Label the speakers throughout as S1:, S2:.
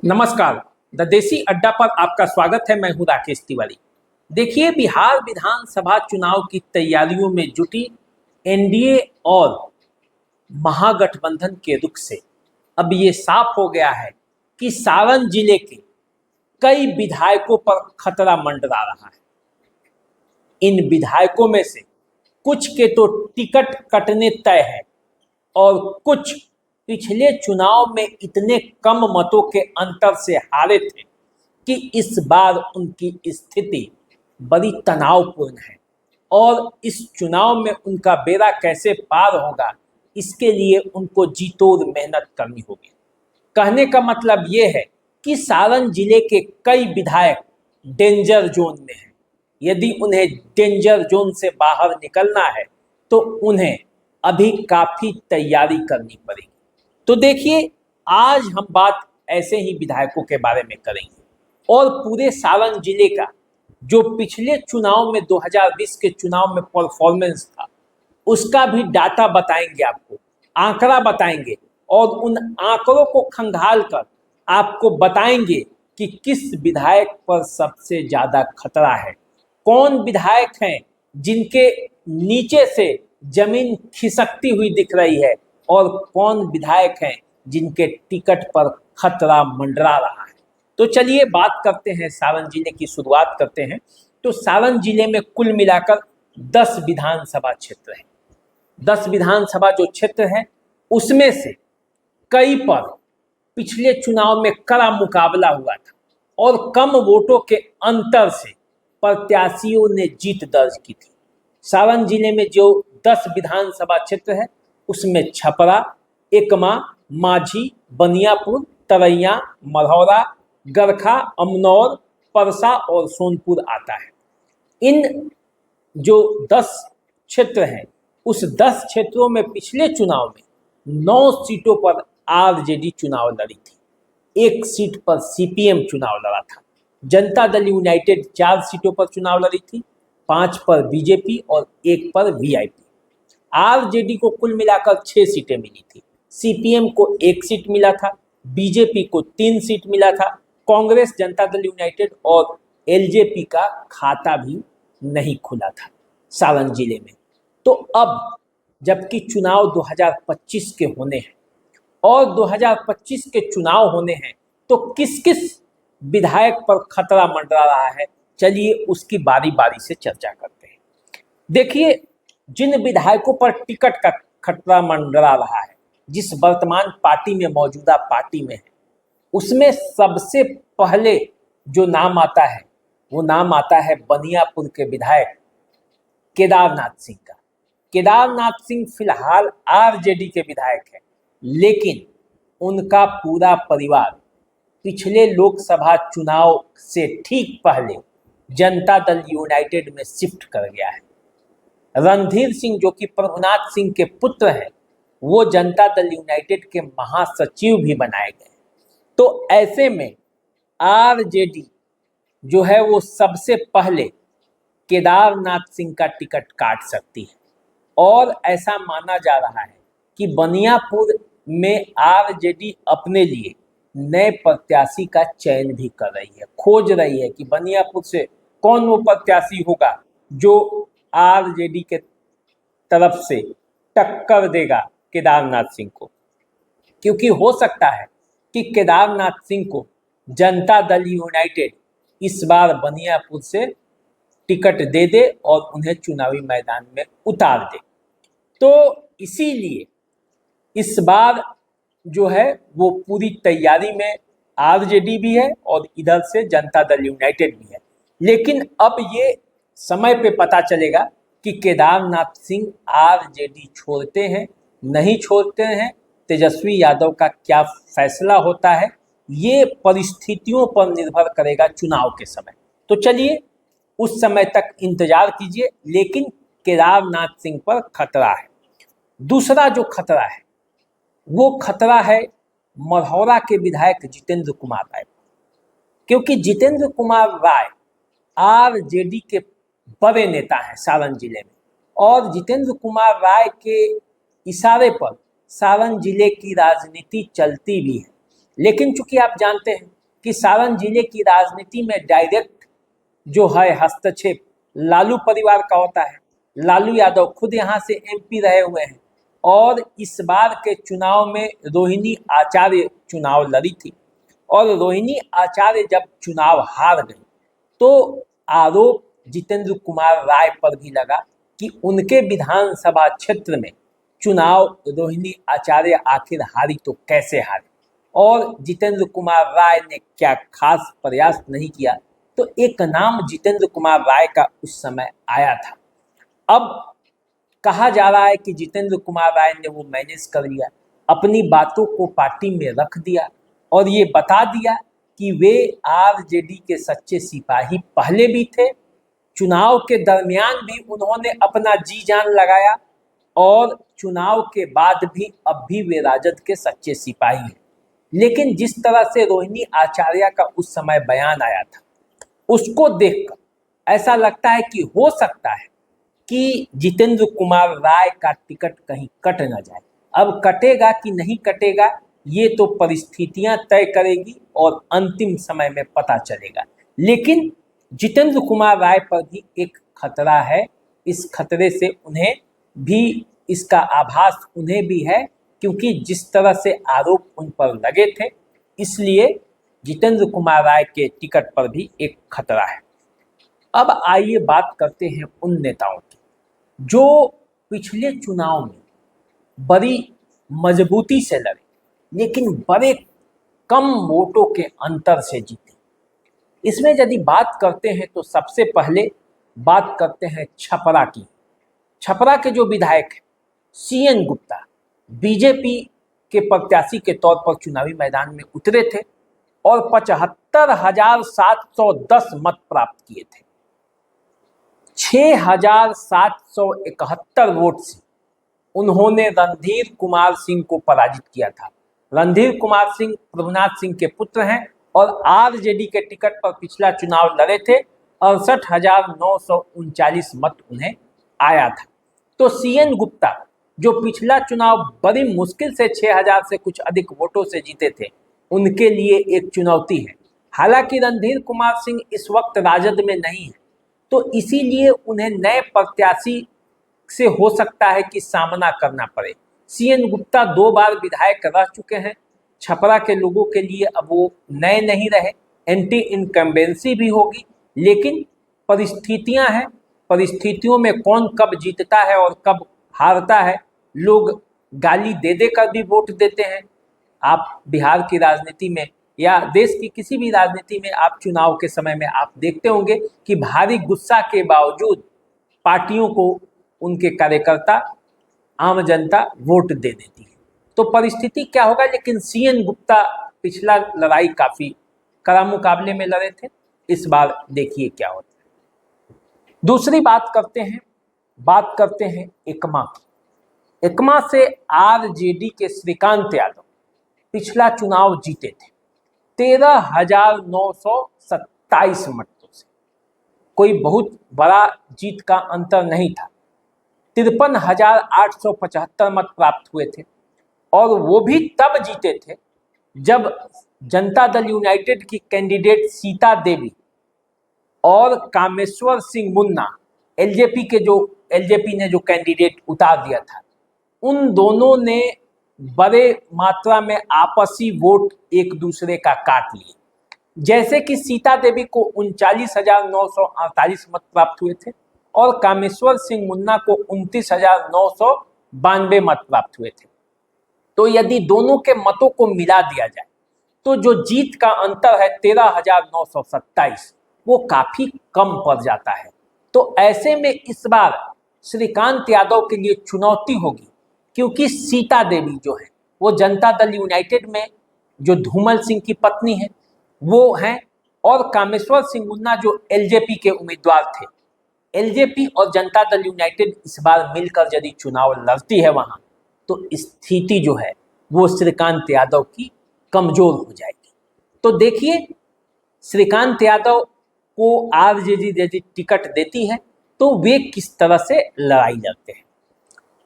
S1: नमस्कार। द देसी अड्डा पर आपका स्वागत है। मैं हूं राकेश तिवारी। देखिए, बिहार विधानसभा चुनाव की तैयारियों में जुटी एनडीए और महागठबंधन के रुख से अब ये साफ हो गया है कि सारण जिले के कई विधायकों पर खतरा मंडरा रहा है। इन विधायकों में से कुछ के तो टिकट कटने तय है और कुछ पिछले चुनाव में इतने कम मतों के अंतर से हारे थे कि इस बार उनकी स्थिति बड़ी तनावपूर्ण है और इस चुनाव में उनका बेड़ा कैसे पार होगा, इसके लिए उनको जी तोड़ मेहनत करनी होगी। कहने का मतलब ये है कि सारण जिले के कई विधायक डेंजर जोन में हैं। यदि उन्हें डेंजर जोन से बाहर निकलना है तो उन्हें अभी काफ़ी तैयारी करनी पड़ेगी। तो देखिए, आज हम बात ऐसे ही विधायकों के बारे में करेंगे और पूरे सारण जिले का जो पिछले चुनाव में 2020 के चुनाव में परफॉर्मेंस था उसका भी डाटा बताएंगे, आपको आंकड़ा बताएंगे और उन आंकड़ों को खंगाल कर आपको बताएंगे कि किस विधायक पर सबसे ज़्यादा खतरा है, कौन विधायक हैं जिनके नीचे से जमीन खिसकती हुई दिख रही है और कौन विधायक हैं जिनके टिकट पर खतरा मंडरा रहा है। तो चलिए बात करते हैं, सारण जिले की शुरुआत करते हैं। तो सारण जिले में कुल मिलाकर 10 विधानसभा क्षेत्र हैं। 10 विधानसभा जो क्षेत्र हैं उसमें से कई पर पिछले चुनाव में कड़ा मुकाबला हुआ था और कम वोटों के अंतर से प्रत्याशियों ने जीत दर्ज की थी। सारण जिले में जो 10 विधानसभा क्षेत्र है उसमें छपरा, एकमा, माझी, बनियापुर, तरैया, मढ़ौरा, गरखा, अमनौर, परसा और सोनपुर आता है। इन जो 10 क्षेत्र हैं उस 10 क्षेत्रों में पिछले चुनाव में 9 सीटों पर आरजेडी चुनाव लड़ी थी, 1 सीट पर सीपीएम चुनाव लड़ा था। जनता दल यूनाइटेड 4 सीटों पर चुनाव लड़ी थी, 5 पर बीजेपी और 1 पर वीआईपी। आरजेडी को कुल मिलाकर 6 सीटें मिली थी, सीपीएम को 1 सीट मिला था, बीजेपी को 3 सीट मिला था, कांग्रेस, जनता दल यूनाइटेड और एलजेपी का खाता भी नहीं खुला था सारण जिले में। तो अब जबकि चुनाव 2025 के होने हैं और 2025 के चुनाव होने हैं तो किस किस विधायक पर खतरा मंडरा रहा है, चलिए उसकी बारी बारी से चर्चा करते हैं। देखिए, जिन विधायकों पर टिकट का खतरा मंडरा रहा है, जिस वर्तमान पार्टी में मौजूदा पार्टी में है, उसमें सबसे पहले जो नाम आता है वो नाम आता है बनियापुर के विधायक केदारनाथ सिंह का। केदारनाथ सिंह फिलहाल आरजेडी के विधायक हैं, लेकिन उनका पूरा परिवार पिछले लोकसभा चुनाव से ठीक पहले जनता दल यूनाइटेड में शिफ्ट कर गया है। रणधीर सिंह जो कि प्रभुनाथ सिंह के पुत्र हैं, वो जनता दल यूनाइटेड के महासचिव भी बनाए गए। तो ऐसे में आरजेडी जो है वो सबसे पहले केदारनाथ सिंह का टिकट काट सकती है और ऐसा माना जा रहा है कि बनियापुर में आरजेडी अपने लिए नए प्रत्याशी का चयन भी कर रही है, खोज रही है कि बनियापुर से कौन वो प्रत्याशी होगा जो आरजेडी के तरफ से टक्कर देगा केदारनाथ सिंह को। क्योंकि हो सकता है कि केदारनाथ सिंह को जनता दल यूनाइटेड इस बार बनियापुर से टिकट दे दे और उन्हें चुनावी मैदान में उतार दे। तो इसीलिए इस बार जो है वो पूरी तैयारी में आरजेडी भी है और इधर से जनता दल यूनाइटेड भी है। लेकिन अब ये समय पे पता चलेगा कि केदारनाथ सिंह आरजेडी छोड़ते हैं नहीं छोड़ते हैं, तेजस्वी यादव का क्या फैसला होता है ये परिस्थितियों पर निर्भर करेगा चुनाव के समय। तो चलिए उस समय तक इंतजार कीजिए, लेकिन केदारनाथ सिंह पर खतरा है। दूसरा जो खतरा है वो खतरा है मढ़ौरा के विधायक जितेंद्र कुमार राय, क्योंकि जितेंद्र कुमार राय आरजेडी के बड़े नेता हैं सारण जिले में और जितेंद्र कुमार राय के इशारे पर सारण जिले की राजनीति चलती भी है। लेकिन चूंकि आप जानते हैं कि सारण जिले की राजनीति में डायरेक्ट जो है हस्तक्षेप लालू परिवार का होता है। लालू यादव खुद यहाँ से एमपी रहे हुए हैं और इस बार के चुनाव में रोहिणी आचार्य चुनाव लड़ी थी और रोहिणी आचार्य जब चुनाव हार गई तो आरोप जितेंद्र कुमार राय पर भी लगा कि उनके विधानसभा क्षेत्र में चुनाव रोहिणी आचार्य आखिर हारी तो कैसे हारी, और जितेंद्र कुमार राय ने क्या खास प्रयास नहीं किया। तो एक नाम जितेंद्र कुमार राय का उस समय आया था। अब कहा जा रहा है कि जितेंद्र कुमार राय ने वो मैनेज कर लिया, अपनी बातों को पार्टी में रख दिया और ये बता दिया कि वे आरजेडी के सच्चे सिपाही पहले भी थे, चुनाव के दरमियान भी उन्होंने अपना जी जान लगाया और चुनाव के बाद भी अब भी वे राजद के सच्चे सिपाही हैं। लेकिन जिस तरह से रोहिणी आचार्य का उस समय बयान आया था उसको देखकर ऐसा लगता है कि हो सकता है कि जितेंद्र कुमार राय का टिकट कहीं कट ना जाए। अब कटेगा कि नहीं कटेगा ये तो परिस्थितियां तय करेगी और अंतिम समय में पता चलेगा। लेकिन जितेंद्र कुमार राय पर भी एक खतरा है, इस खतरे से उन्हें भी, इसका आभास उन्हें भी है, क्योंकि जिस तरह से आरोप उन पर लगे थे इसलिए जितेंद्र कुमार राय के टिकट पर भी एक खतरा है। अब आइए बात करते हैं उन नेताओं की जो पिछले चुनाव में बड़ी मजबूती से लड़े लेकिन बड़े कम वोटों के अंतर से जीते। इसमें यदि बात करते हैं तो सबसे पहले बात करते हैं छपरा की। छपरा के जो विधायक हैं सीएन गुप्ता बीजेपी के प्रत्याशी के तौर पर चुनावी मैदान में उतरे थे और 75,710 मत प्राप्त किए थे। 6,771 वोट से उन्होंने रणधीर कुमार सिंह को पराजित किया था। रणधीर कुमार सिंह प्रभुनाथ सिंह के पुत्र हैं और आरजेडी के टिकट पर पिछला चुनाव लड़े थे। 68,939 मत उन्हें आया था। तो सीएन गुप्ता जो पिछला चुनाव बड़ी मुश्किल से 6,000 से कुछ अधिक वोटों से जीते थे, उनके लिए एक चुनौती है। हालांकि रणधीर कुमार सिंह इस वक्त राजद में नहीं है तो इसीलिए उन्हें नए प्रत्याशी से हो सकता है कि सामना करना पड़े। सीएन गुप्ता 2 बार विधायक रह चुके हैं। छपरा के लोगों के लिए अब वो नए नहीं रहे, एंटी इनकम्बेंसी भी होगी। लेकिन परिस्थितियां हैं, परिस्थितियों में कौन कब जीतता है और कब हारता है, लोग गाली दे दे कर भी वोट देते हैं। आप बिहार की राजनीति में या देश की किसी भी राजनीति में आप चुनाव के समय में आप देखते होंगे कि भारी गुस्सा के बावजूद पार्टियों को उनके कार्यकर्ता, आम जनता वोट दे देती है। तो परिस्थिति क्या होगा, लेकिन सीएन गुप्ता पिछला लड़ाई काफी कड़ा मुकाबले में लड़े थे, इस बार देखिए क्या होता है। दूसरी बात करते हैं एकमा की। एकमा से आरजेडी के श्रीकांत यादव पिछला चुनाव जीते थे 13,927 मतों से, कोई बहुत बड़ा जीत का अंतर नहीं था। 53,875 मत प्राप्त हुए थे और वो भी तब जीते थे जब जनता दल यूनाइटेड की कैंडिडेट सीता देवी और कामेश्वर सिंह मुन्ना एलजेपी ने जो कैंडिडेट उतार दिया था, उन दोनों ने बड़े मात्रा में आपसी वोट एक दूसरे का काट लिए। जैसे कि सीता देवी को 39,948 मत प्राप्त हुए थे और कामेश्वर सिंह मुन्ना को 29,992 मत प्राप्त हुए थे। तो यदि दोनों के मतों को मिला दिया जाए तो जो जीत का अंतर है 13,927, वो काफी कम पड़ जाता है। तो ऐसे में इस बार श्रीकांत यादव के लिए चुनौती होगी, क्योंकि सीता देवी जो है वो जनता दल यूनाइटेड में जो धूमल सिंह की पत्नी है वो हैं, और कामेश्वर सिंह मुन्ना जो एलजेपी के उम्मीदवार थे। एलजेपी और जनता दल यूनाइटेड इस बार मिलकर यदि चुनाव लड़ती है वहां, तो स्थिति जो है वो श्रीकांत यादव की कमजोर हो जाएगी। तो देखिए श्रीकांत यादव को आरजेडी यदि टिकट देती है तो वे किस तरह से लड़ाई लड़ते हैं।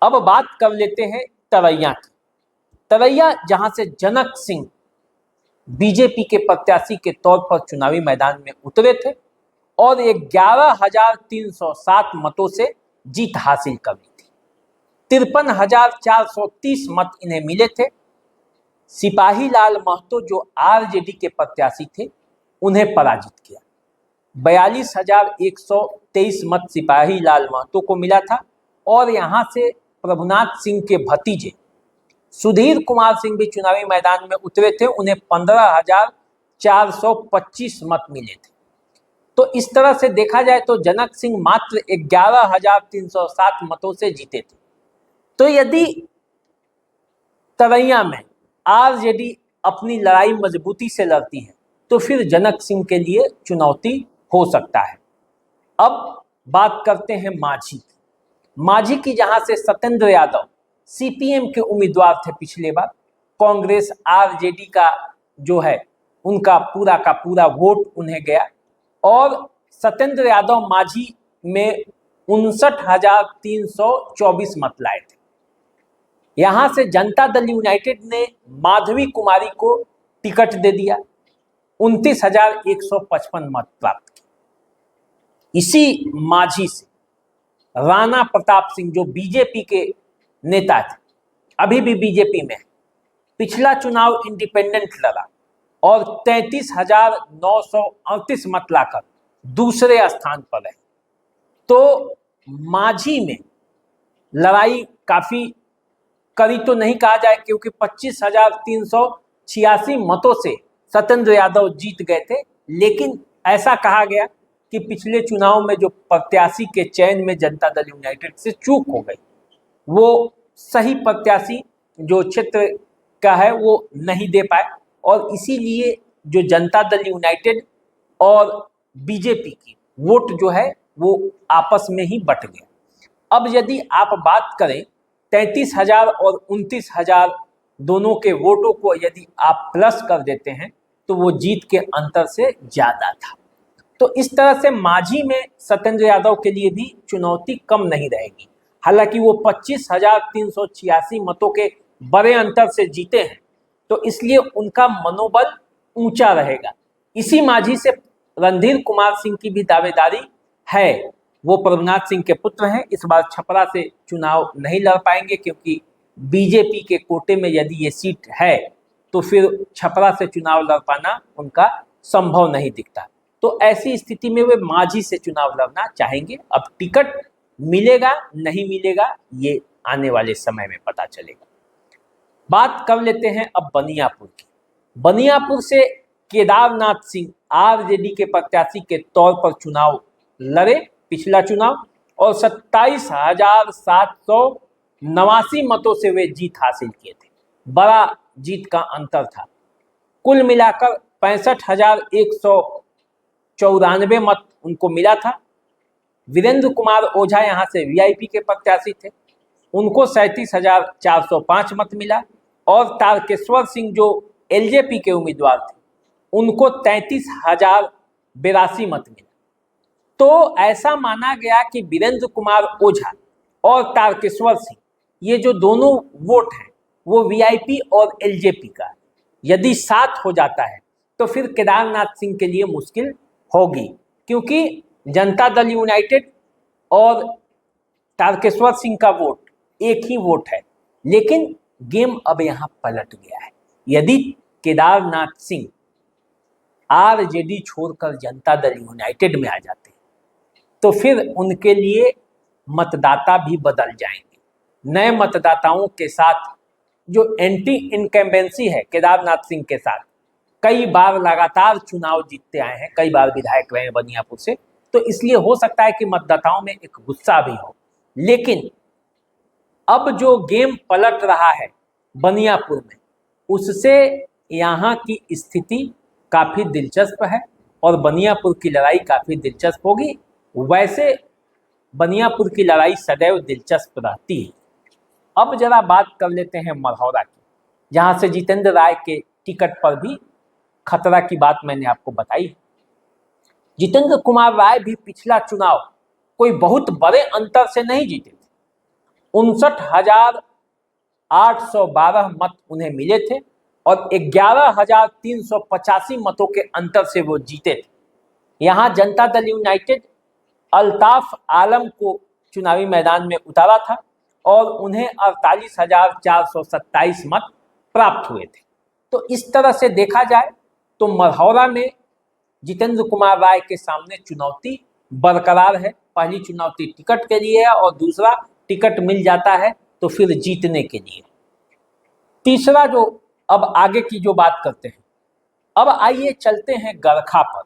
S1: अब बात कर लेते हैं तरैया की। तरैया जहां से जनक सिंह बीजेपी के प्रत्याशी के तौर पर चुनावी मैदान में उतरे थे और 11,307 मतों से जीत हासिल कर ली थी। 53,430 मत इन्हें मिले थे। सिपाही लाल महतो जो आरजेडी के प्रत्याशी थे उन्हें पराजित किया। 42,123 मत सिपाही लाल महतो को मिला था और यहां से प्रभुनाथ सिंह के भतीजे सुधीर कुमार सिंह भी चुनावी मैदान में उतरे थे, उन्हें 15,425 मत मिले थे। तो इस तरह से देखा जाए तो जनक सिंह मात्र 11,307 मतों से जीते थे। तो यदि तरैया में आरजेडी अपनी लड़ाई मजबूती से लड़ती है तो फिर जनक सिंह के लिए चुनौती हो सकता है। अब बात करते हैं मांझी की। मांझी की, जहां से सत्येंद्र यादव सीपीएम के उम्मीदवार थे पिछले बार। कांग्रेस आरजेडी का जो है उनका पूरा का पूरा वोट उन्हें गया और सत्येंद्र यादव मांझी में 59,324 मत लाए थे। यहां से जनता दल यूनाइटेड ने माधवी कुमारी को टिकट दे दिया, 29,155 मत प्राप्त किए। इसी मांझी से राणा प्रताप सिंह जो बीजेपी के नेता थे, अभी भी बीजेपी में है, पिछला चुनाव इंडिपेंडेंट लड़ा और 33,938 मत लाकर दूसरे स्थान पर रहे। तो मांझी में लड़ाई काफी कड़ी तो नहीं कहा जाए, क्योंकि 25,386 मतों से सत्येंद्र यादव जीत गए थे। लेकिन ऐसा कहा गया कि पिछले चुनाव में जो प्रत्याशी के चयन में जनता दल यूनाइटेड से चूक हो गई, वो सही प्रत्याशी जो क्षेत्र का है वो नहीं दे पाए और इसीलिए जो जनता दल यूनाइटेड और बीजेपी की वोट जो है वो आपस में ही बट गया। अब यदि आप बात करें 33,000 और 29,000 दोनों के वोटों को यदि आप प्लस कर देते हैं तो वो जीत के अंतर से ज्यादा था। तो इस तरह से मांझी में सत्येंद्र यादव के लिए भी चुनौती कम नहीं रहेगी। हालांकि वो 25,386 मतों के बड़े अंतर से जीते हैं, तो इसलिए उनका मनोबल ऊंचा रहेगा। इसी मांझी से रणधीर कुमार सिंह की भी दावेदारी है। वो प्रभुनाथ सिंह के पुत्र हैं, इस बार छपरा से चुनाव नहीं लड़ पाएंगे, क्योंकि बीजेपी के कोटे में यदि ये सीट है तो फिर छपरा से चुनाव लड़ पाना उनका संभव नहीं दिखता। तो ऐसी स्थिति में वे मांझी से चुनाव लड़ना चाहेंगे। अब टिकट मिलेगा नहीं मिलेगा ये आने वाले समय में पता चलेगा। बात कर लेते हैं अब बनियापुर की। बनियापुर से केदारनाथ सिंह आरजेडी के प्रत्याशी के तौर पर चुनाव लड़े पिछला चुनाव और 27,789 मतों से वे जीत हासिल किए थे। बड़ा जीत का अंतर था। कुल मिलाकर 65,194 मत उनको मिला था। वीरेंद्र कुमार ओझा यहाँ से वीआईपी के प्रत्याशी थे, उनको 37,405 मत मिला और तारकेश्वर सिंह जो एलजेपी के उम्मीदवार थे उनको 33,082 मत मिला। तो ऐसा माना गया कि वीरेंद्र कुमार ओझा और तारकेश्वर सिंह ये जो दोनों वोट हैं वो वीआईपी और एलजेपी का यदि साथ हो जाता है तो फिर केदारनाथ सिंह के लिए मुश्किल होगी, क्योंकि जनता दल यूनाइटेड और तारकेश्वर सिंह का वोट एक ही वोट है। लेकिन गेम अब यहां पलट गया है। यदि केदारनाथ सिंह आरजेडी छोड़कर जनता दल यूनाइटेड में आ जाते हैं तो फिर उनके लिए मतदाता भी बदल जाएंगे। नए मतदाताओं के साथ जो एंटी इनकम्बेंसी है केदारनाथ सिंह के साथ, कई बार लगातार चुनाव जीतते आए हैं, कई बार विधायक रहे हैं बनियापुर से, तो इसलिए हो सकता है कि मतदाताओं में एक गुस्सा भी हो। लेकिन अब जो गेम पलट रहा है बनियापुर में, उससे यहाँ की स्थिति काफी दिलचस्प है और बनियापुर की लड़ाई काफी दिलचस्प होगी। वैसे बनियापुर की लड़ाई सदैव दिलचस्प रहती है। अब जरा बात कर लेते हैं मरौदा की, जहां से जितेंद्र राय के टिकट पर भी खतरा की बात मैंने आपको बताई। जितेंद्र कुमार राय भी पिछला चुनाव कोई बहुत बड़े अंतर से नहीं जीते थे। 59,812 मत उन्हें मिले थे और 11,385 मतों के अंतर से वो जीते थे। यहाँ जनता दल यूनाइटेड अल्ताफ आलम को चुनावी मैदान में उतारा था और उन्हें 48,427 मत प्राप्त हुए थे। तो इस तरह से देखा जाए तो मढ़ौरा में जितेंद्र कुमार राय के सामने चुनौती बरकरार है। पहली चुनौती टिकट के लिए है और दूसरा टिकट मिल जाता है तो फिर जीतने के लिए। तीसरा जो अब आगे की जो बात करते हैं, अब आइए चलते हैं गरखा पर।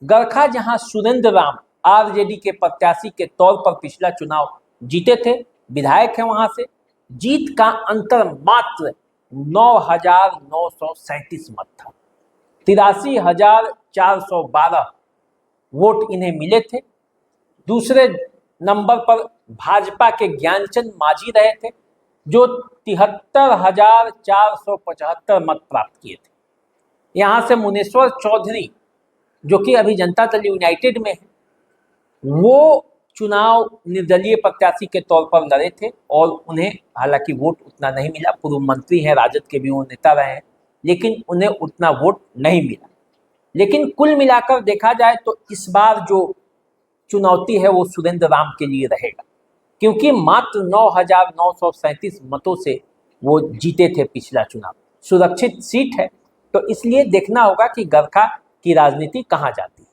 S1: गरखा जहां सुरेंद्र राम आरजेडी के प्रत्याशी के तौर पर पिछला चुनाव जीते थे, विधायक है वहां से, जीत का अंतर मात्र 9,937 मत था। 83,412 वोट इन्हें मिले थे। दूसरे नंबर पर भाजपा के ज्ञानचंद मांझी रहे थे जो 73,475 मत प्राप्त किए थे। यहाँ से मुनेश्वर चौधरी जो कि अभी जनता दल यूनाइटेड में है, वो चुनाव निर्दलीय प्रत्याशी के तौर पर लड़े थे और उन्हें हालांकि वोट उतना नहीं मिला। पूर्व मंत्री हैं, राजद के भी वो नेता रहे हैं, लेकिन उन्हें उतना वोट नहीं मिला। लेकिन कुल मिलाकर देखा जाए तो इस बार जो चुनौती है वो सुरेंद्र राम के लिए रहेगा, क्योंकि मात्र 9,937 मतों से वो जीते थे पिछला चुनाव। सुरक्षित सीट है, तो इसलिए देखना होगा कि गरखा की राजनीति कहाँ जाती है।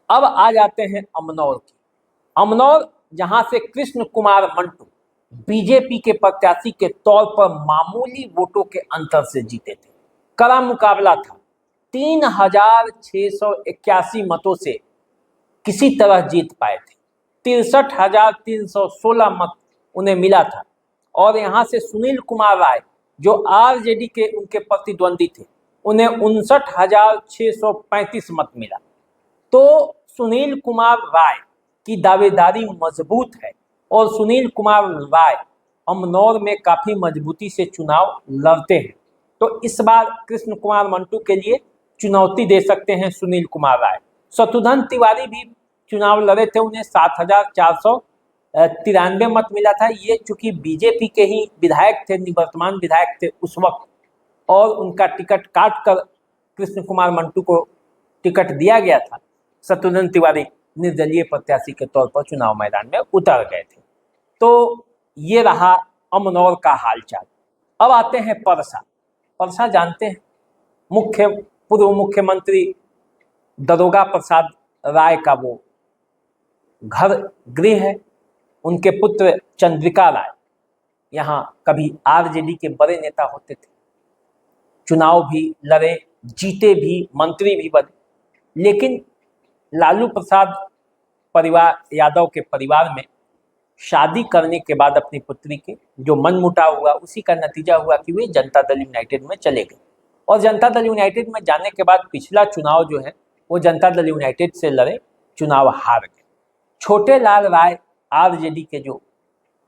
S1: अब आ जाते हैं अमनौर की। अमनौर जहां से कृष्ण कुमार मंटू बीजेपी के प्रत्याशी के तौर पर मामूली वोटों के अंतर से जीते थे। कड़ा मुकाबला था, 3,681 मतों से किसी तरह जीत पाए थे। 63,316 मत उन्हें मिला था और यहाँ से सुनील कुमार राय जो आरजेडी के उनके प्रतिद्वंदी थे, उन्हें 59,635 मत मिला। तो सुनील कुमार राय की दावेदारी मजबूत है और सुनील कुमार राय अमनौर में काफी मजबूती से चुनाव लड़ते हैं। तो इस बार कृष्ण कुमार मंटू के लिए चुनौती दे सकते हैं सुनील कुमार राय। शत्रुघ्न तिवारी भी चुनाव लड़े थे, उन्हें 7,493 मत मिला था। ये चूंकि बीजेपी के ही विधायक थे, निवर्तमान विधायक थे उस वक्त, और उनका टिकट काट कर कृष्ण कुमार मंटू को टिकट दिया गया था। शत्रुघ्न तिवारी निर्दलीय प्रत्याशी के तौर पर चुनाव मैदान में उतर गए थे। तो ये रहा अमनौर का हालचाल। अब आते हैं परसा। परसा जानते हैं, पूर्व मुख्यमंत्री दरोगा प्रसाद राय का वो गृह है। उनके पुत्र चंद्रिका राय यहाँ कभी आरजेडी के बड़े नेता होते थे, चुनाव भी लड़े, जीते भी, मंत्री भी बने। लेकिन लालू प्रसाद यादव के परिवार में शादी करने के बाद अपनी पुत्री के जो मनमुटाव हुआ, उसी का नतीजा हुआ कि वे जनता दल यूनाइटेड में चले गए। और जनता दल यूनाइटेड में जाने के बाद पिछला चुनाव जो है वो जनता दल यूनाइटेड से लड़े, चुनाव हार गए। छोटे लाल राय आरजेडी के जो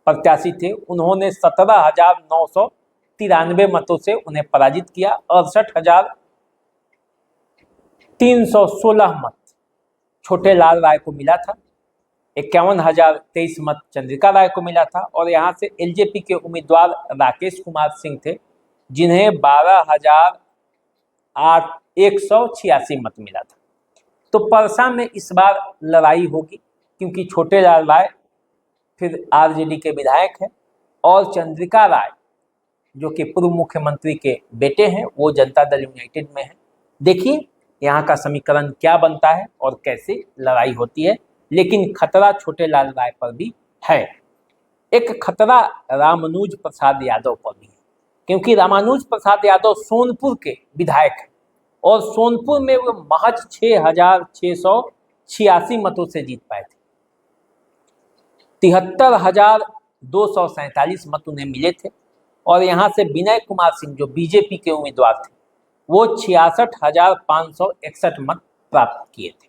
S1: प्रत्याशी थे, उन्होंने 17,993 मतों से उन्हें पराजित किया। 68,316 मत छोटे लाल राय को मिला था। 51,023 मत चंद्रिका राय को मिला था। और यहाँ से एलजेपी के उम्मीदवार राकेश कुमार सिंह थे, जिन्हें 12,186 मत मिला था। तो परसा में इस बार लड़ाई होगी, क्योंकि छोटे लाल राय फिर आरजेडी के विधायक हैं और चंद्रिका राय जो कि पूर्व मुख्यमंत्री के बेटे हैं, वो जनता दल यूनाइटेड में है। देखिए यहाँ का समीकरण क्या बनता है और कैसे लड़ाई होती है। लेकिन खतरा छोटे लाल राय पर भी है। एक खतरा रामानुज प्रसाद यादव पर भी है, क्योंकि रामानुज प्रसाद यादव सोनपुर के विधायक हैं और सोनपुर में वो महज 6,686 मतों से जीत पाए थे। 73,247 मत उन्हें मिले थे। और यहाँ से विनय कुमार सिंह जो बीजेपी के उम्मीदवार थे, वो 66,561 मत प्राप्त किए थे।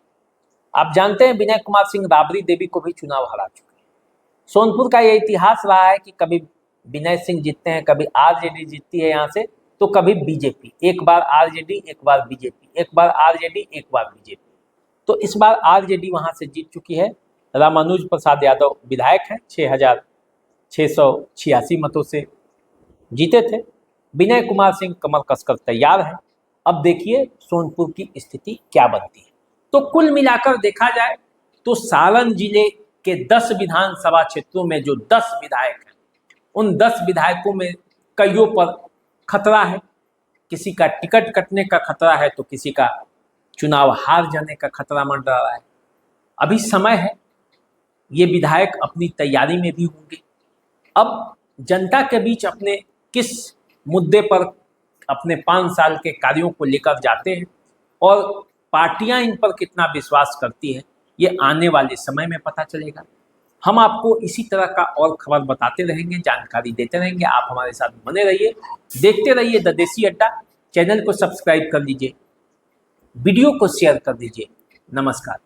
S1: आप जानते हैं विनय कुमार सिंह राबड़ी देवी को भी चुनाव हरा चुके हैं। सोनपुर का ये इतिहास रहा है कि कभी विनय सिंह जीतते हैं, कभी आरजेडी जीतती है यहाँ से, तो कभी बीजेपी। एक बार आरजेडी, एक बार बीजेपी, एक बार आरजेडी, एक बार बीजेपी। तो इस बार आरजेडी वहां से जीत चुकी है। रामानुज प्रसाद यादव विधायक हैं, 6,686 मतों से जीते थे। विनय कुमार सिंह कमर कसकर तैयार है। अब देखिए सोनपुर की स्थिति क्या बनती है। तो कुल मिलाकर देखा जाए तो सारण जिले के 10 विधानसभा क्षेत्रों में जो 10 विधायक हैं, उन 10 विधायकों में कईयों पर खतरा है। किसी का टिकट कटने का खतरा है तो किसी का चुनाव हार जाने का खतरा मंडरा रहा है। अभी समय है, ये विधायक अपनी तैयारी में भी होंगे। अब जनता के बीच अपने किस मुद्दे पर अपने 5 साल के कार्यों को लेकर जाते हैं और पार्टियां इन पर कितना विश्वास करती हैं, ये आने वाले समय में पता चलेगा। हम आपको इसी तरह का और खबर बताते रहेंगे, जानकारी देते रहेंगे। आप हमारे साथ बने रहिए, देखते रहिए द देसी अड्डा। चैनल को सब्सक्राइब कर लीजिए, वीडियो को शेयर कर दीजिए। नमस्कार।